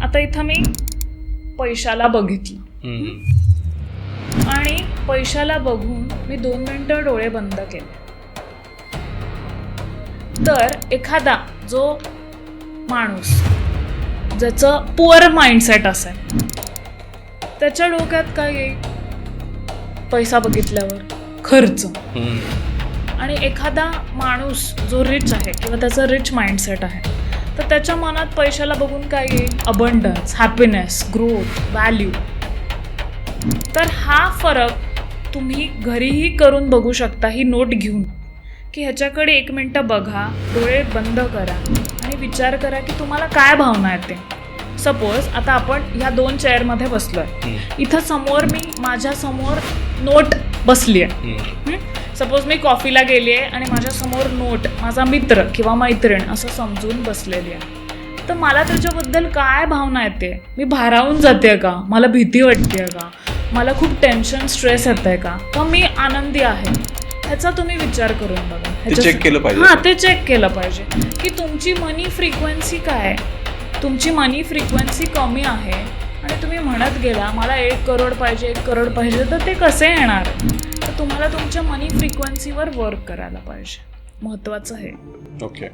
आता इथं मी पैशाला बघितलं आणि पैशाला बघून मी 2 मिनिटं डोळे बंद केले. तर एखादा जो माणूस ज्याचं पुअर माइंडसेट असेल त्याच्या डोक्यात काय येईल? पैसा बघितल्यावर खर्च. आणि एखादा माणूस जो रिच आहे किंवा त्याचं रिच माइंडसेट आहे तर त्याच्या मनात पैशाला बघून काय येईल? Abundance, happiness, growth, value. तर हा फरक तुम्ही घरीही करून बघू शकता, ही नोट घेऊन की ह्याच्याकडे 1 मिनटं बघा, डोळे बंद करा आणि विचार करा की तुम्हाला काय भावना येते. सपोज आता आपण ह्या 2 चेअरमध्ये बसलोय, इथं समोर माझ्या समोर नोट बसली आहे. सपोज मी कॉफीला गेली आहे आणि माझ्यासमोर नोट माझा मित्र किंवा मैत्रीण असं समजून बसलेली आहे, तर मला त्याच्याबद्दल काय भावना येते? मी भारावून जाते का? मला भीती वाटते का? मला खूप टेन्शन, स्ट्रेस येत आहे का मी आनंदी आहे? ह्याचा तुम्ही विचार करून बघा. चेक केलं पाहिजे. हां, ते चेक केलं पाहिजे की तुमची मनी फ्रिक्वेन्सी काय आहे. तुमची मनी फ्रिक्वेन्सी कमी आहे आणि तुम्ही म्हणत गेला मला 1 करोड पाहिजे, 1 करोड पाहिजे, तर ते कसे येणार? तर तुम्हाला तुमच्या मनी फ्रिक्वेन्सीवर वर्क करायला पाहिजे. महत्त्वाचं आहे. ओके.